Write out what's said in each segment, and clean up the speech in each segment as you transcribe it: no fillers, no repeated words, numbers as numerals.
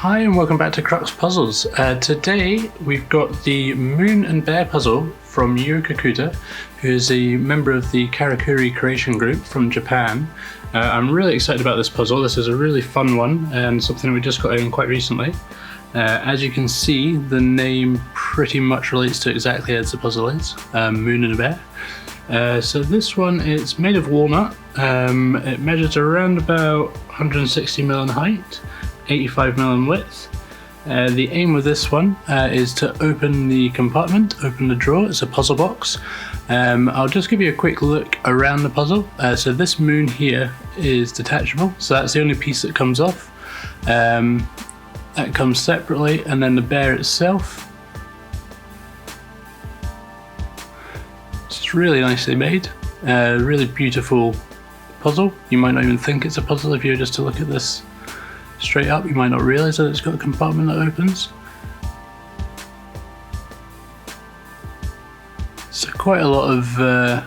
Hi and welcome back to Crux Puzzles. Today we've got the Moon and Bear puzzle from Yoh Kakuda, who is a member of the Karakuri Group from Japan. I'm really excited about this puzzle. This is a really fun one and something we just got in quite recently. As you can see, the name pretty much relates to exactly as the puzzle is, Moon and a Bear. So this one is made of walnut. It measures around about 160mm in height, 85mm in width. The aim with this one is to open the compartment, open the drawer. It's a puzzle box. I'll just give you a quick look around the puzzle. So this moon here is detachable, so that's the only piece that comes off. That comes separately, and then the bear itself. It's really nicely made, really beautiful puzzle. You might not even think it's a puzzle if you were just to look at this straight up. You might not realise that it's got a compartment that opens. So quite a lot of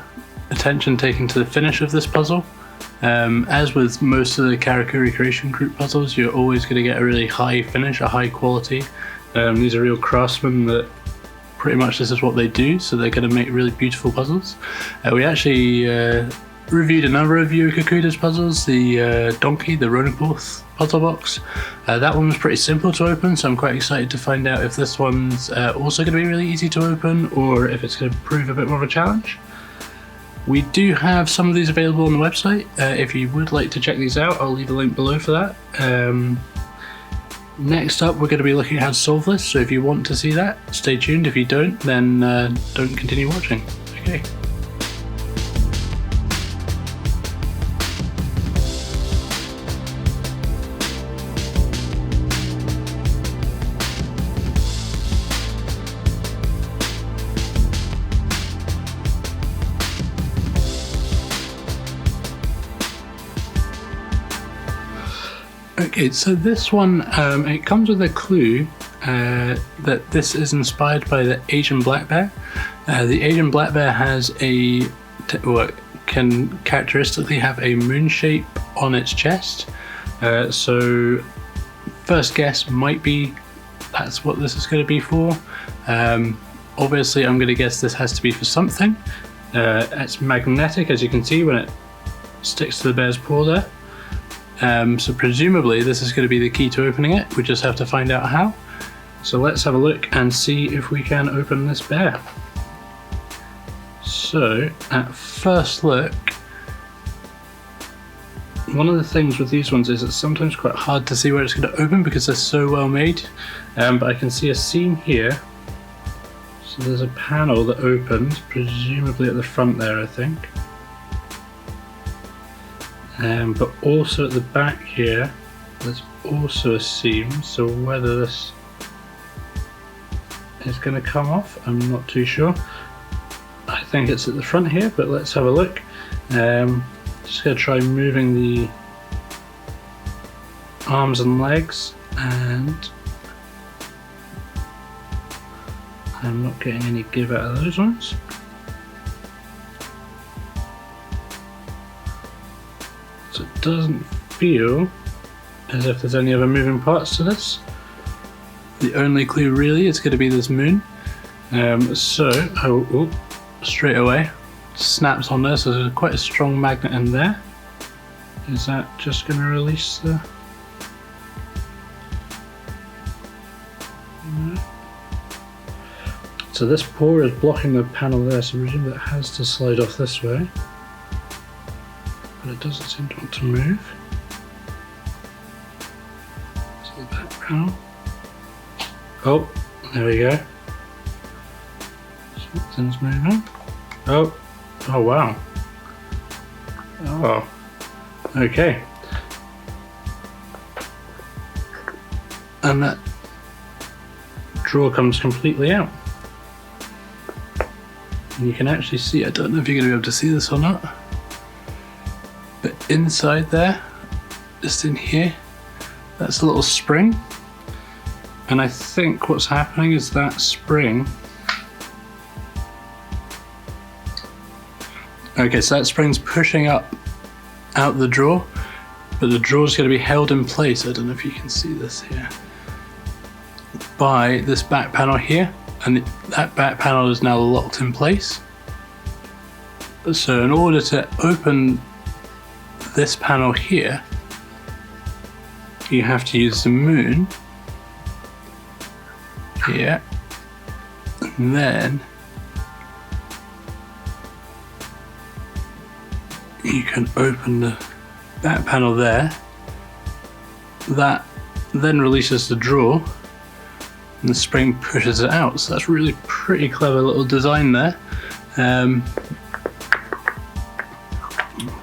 attention taken to the finish of this puzzle. As with most of the Karakuri Group puzzles, you're always going to get a really high finish, a high quality. These are real craftsmen that pretty much this is what they do, so they're going to make really beautiful puzzles. We actually reviewed a number of Yoh Kakuda's puzzles, the donkey, the Ronaporth puzzle box. That one was pretty simple to open, so I'm quite excited to find out if this one's also going to be really easy to open, or if it's going to prove a bit more of a challenge. We do have some of these available on the website. If you would like to check these out, I'll leave a link below for that. Next up, we're going to be looking at how to solve this, so if you want to see that, stay tuned. If you don't, then don't continue watching. Okay. Okay, so this one, it comes with a clue that this is inspired by the Asian black bear. The Asian black bear has can characteristically have a moon shape on its chest. So first guess might be that's what this is going to be for. Obviously I'm going to guess this has to be for something. It's magnetic, as you can see when it sticks to the bear's paw there. So presumably this is going to be the key to opening it. We just have to find out how. So let's have a look and see if we can open this bear. So at first look, one of the things with these ones is it's sometimes quite hard to see where it's going to open because they're so well made. But I can see a seam here. So there's a panel that opens, presumably at the front there, I think. But also at the back here, there's also a seam, so whether this is going to come off, I'm not too sure. I think it's at the front here, but let's have a look. Just going to try moving the arms and legs, and I'm not getting any give out of those ones. So it doesn't feel as if there's any other moving parts to this. The only clue really is going to be this moon. Straight away snaps on there, so there's quite a strong magnet in there. Is that just going to release the... No. So this paw is blocking the panel there, so I presume that it has to slide off this way. But it doesn't seem to want to move. So the back panel. Oh, there we go. Something's moving. Oh wow. Oh, okay. And that drawer comes completely out. And you can actually see, I don't know if you're going to be able to see this or not, but inside there, just in here, that's a little spring. And I think what's happening is that spring... Okay, so that spring's pushing up out the drawer, but the drawer's going to be held in place. I don't know if you can see this here. by this back panel here, and that back panel is now locked in place. So in order to open this panel here, you have to use the moon here, and then you can open the back panel there. That then releases the drawer and the spring pushes it out, so that's really pretty clever little design there.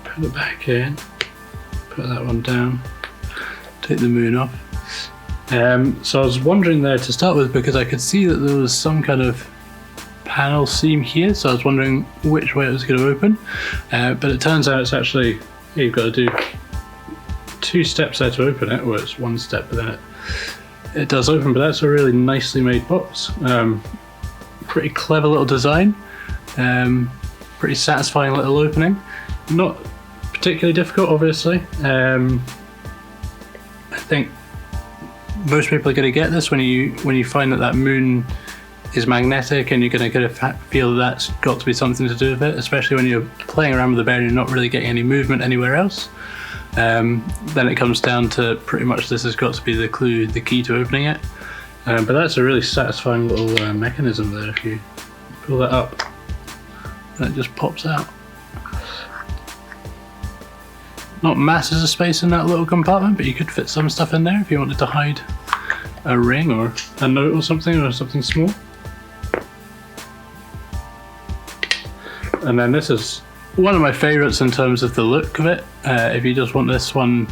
Put it back in, put that one down, take the moon off. So I was wondering there to start with, because I could see that there was some kind of panel seam here, so I was wondering which way it was going to open, but it turns out it's actually, you've got to do 2 steps there to open it, or it's 1 step, but then it does open. But that's a really nicely made box. Pretty clever little design, pretty satisfying little opening. Not particularly difficult, obviously. I think most people are going to get this when you find that moon is magnetic, and you're going to kind of feel that's got to be something to do with it, especially when you're playing around with the bear and you're not really getting any movement anywhere else. Then it comes down to pretty much this has got to be the clue, the key to opening it. But that's a really satisfying little mechanism there. If you pull that up, and it just pops out. Not masses of space in that little compartment, but you could fit some stuff in there if you wanted to hide a ring or a note or something small. And then this is one of my favourites in terms of the look of it. If you just want this one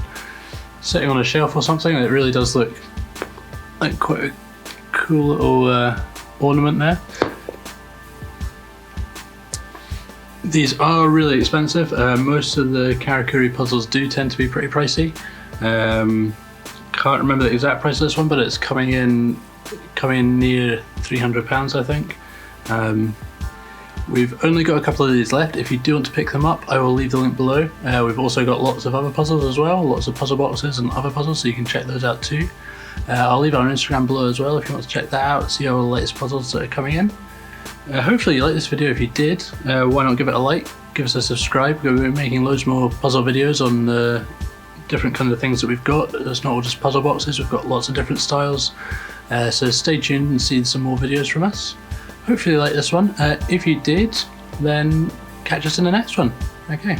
sitting on a shelf or something, it really does look like quite a cool little ornament there. These are really expensive. Most of the Karakuri puzzles do tend to be pretty pricey. Can't remember the exact price of this one, but it's coming in near £300, I think. We've only got a couple of these left. If you do want to pick them up, I will leave the link below. We've also got lots of other puzzles as well, lots of puzzle boxes and other puzzles, so you can check those out too. I'll leave it on Instagram below as well if you want to check that out, see all the latest puzzles that are coming in. Hopefully you liked this video. If you did, why not give it a like, give us a subscribe. We're making loads more puzzle videos on the different kind of things that we've got. It's not all just puzzle boxes, we've got lots of different styles. So stay tuned and see some more videos from us. Hopefully you like this one. If you did, then catch us in the next one. Okay.